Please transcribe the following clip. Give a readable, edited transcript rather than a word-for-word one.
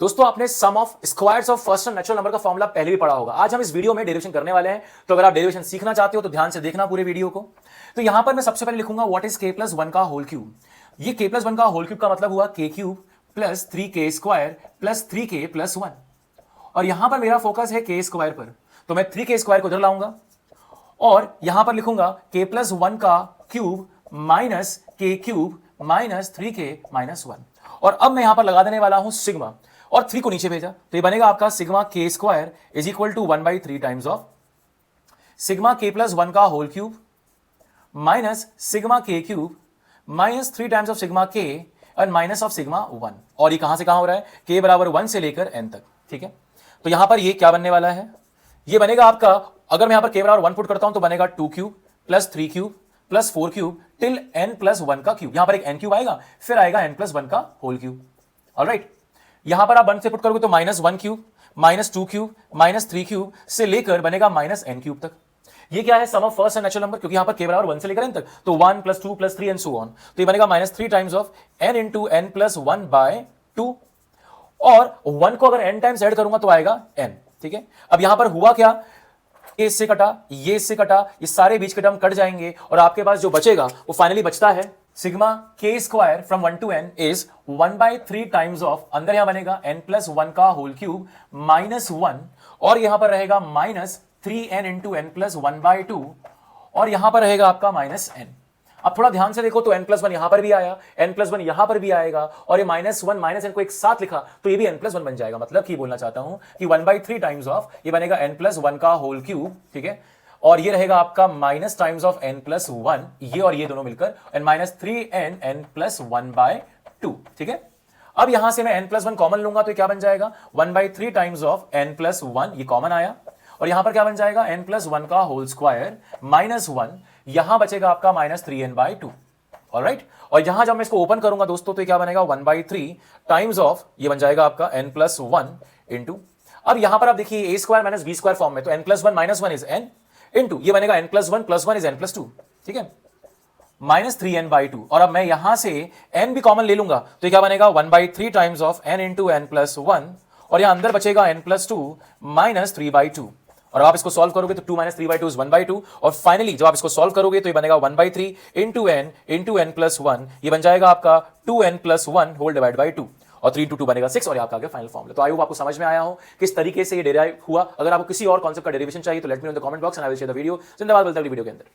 दोस्तों आपने sum of squares of first n natural number का फॉर्मूला पहले भी पढ़ा होगा। आज हम इस वीडियो में डेरिवेशन करने वाले हैं, तो अगर आप डेरिवेशन सीखना चाहते हो तो ध्यान से देखना पूरे वीडियो को। तो यहां पर मैं सबसे पहले लिखूंगा व्हाट इज k प्लस 1 का होल क्यूब। ये k प्लस 1 का होल क्यूब का मतलब हुआ k cube plus 3k square plus 3k plus 1। और यहां पर मेरा फोकस है k स्क्वायर पर, तो मैं 3k स्क्वायर को इधर लाऊंगा और यहां पर लिखूंगा k प्लस 1 का cube minus k cube minus 3k minus 1। और अब मैं यहां पर लगा देने वाला हूं सिग्मा और 3 को नीचे भेजा, तो ये बनेगा आपका sigma k square is equal to 1/3 times of sigma k plus 1 का whole cube minus sigma k cube minus 3 times of sigma k and minus of sigma 1। और ये कहां से कहां हो रहा है? k बराबर 1 से लेकर n तक। ठीक है, तो यहां पर ये क्या बनने वाला है? ये बनेगा आपका, अगर मैं यहां पर k बराबर 1 पुट करता हूं तो बनेगा 2 cube plus 3 cube plus 4 cube till n plus 1 का क्यूब। यहां पर एक n क्यूब आएगा, फिर आएगा n प्लस 1 का होल क्यूब। ऑलराइट, यहां पर आप 1 से पुट करोगे तो -1 cube minus 2 cube minus 3 cube से लेकर बनेगा -n क्यूब तक। ये क्या है? Sum of first n natural number, क्योंकि यहां पर k बराबर 1 से लेकर n तक, तो 1 plus 2 plus 3 and so on. तो ये बनेगा -3 times of n into n plus 1 by 2। और 1 को अगर n टाइम्स ऐड करूंगा तो आएगा n। ठीक है, अब यहां पर हुआ क्या? ये इससे कटा, ये इससे कटा, ये सारे बीच के टर्म कट जाएंगे और आपके पास जो बचेगा वो फाइनली बचता है sigma k square from 1 to n is 1/3 times of, अंदर यहां बनेगा n प्लस 1 का होल क्यूब माइनस 1 और यहां पर रहेगा minus 3n into n plus 1/2 और यहां पर रहेगा आपका माइनस n। अब थोड़ा ध्यान से देखो तो n प्लस 1 यहां पर भी आया, n प्लस 1 यहां पर भी आएगा और ये -1 माइनस n को एक साथ लिखा तो ये भी n प्लस 1 बन जाएगा। मतलब कि बोलना चाहता हूं कि 1/3 टाइम्स ऑफ ये बनेगा n प्लस 1 का होल क्यूब। ठीक है, और ये रहेगा आपका minus times of n plus 1, ये और ये दोनों मिलकर n minus 3n n plus 1/2। ठीक है, अब यहां से मैं n प्लस 1 कॉमन लूंगा तो क्या बन जाएगा? 1/3 टाइम्स ऑफ n प्लस 1, ये कॉमन आया और यहां पर क्या बन जाएगा? n प्लस 1 का होल स्क्वायर माइनस 1, यहां बचेगा आपका -3n/2। ऑलराइट, और यहां जब मैं इसको ओपन करूंगा दोस्तों तो क्या बनेगा? 1/3 टाइम्स ऑफ, ये बन जाएगा आपका n प्लस 1 इंटू, अब यहां पर आप देखिए a square minus b square form में, तो n plus 1 minus 1 is n into, ये बनेगा n plus 1 is n plus 2। ठीक है, -3n/2। और अब मैं यहां से n भी कॉमन ले लूंगा तो ये क्या बनेगा? 1/3 times of n into n plus 1 और यहां अंदर बचेगा n प्लस 2 माइनस 3/2। और आप इसको सॉल्व करोगे तो 2 माइनस 3/2 इज 1/2 और फाइनली जब आप इसको सॉल्व करोगे तो ये बनेगा 1/3 इंटू n प्लस 1, ये बन जाएगा आपका 2n plus 1 whole divide by 2 और 3 2 बनेगा 6 और ये आपका आगे फाइनल फॉर्मूला। तो आई होप आपको समझ में आया हो किस तरीके से ये डेराइव हुआ। अगर आपको किसी और कॉन्सेप्ट का डेरिवेशन चाहिए तो let me know in the comment box and I will share the video. जिंदाबाद बोलता हूं वीडियो के अंदर।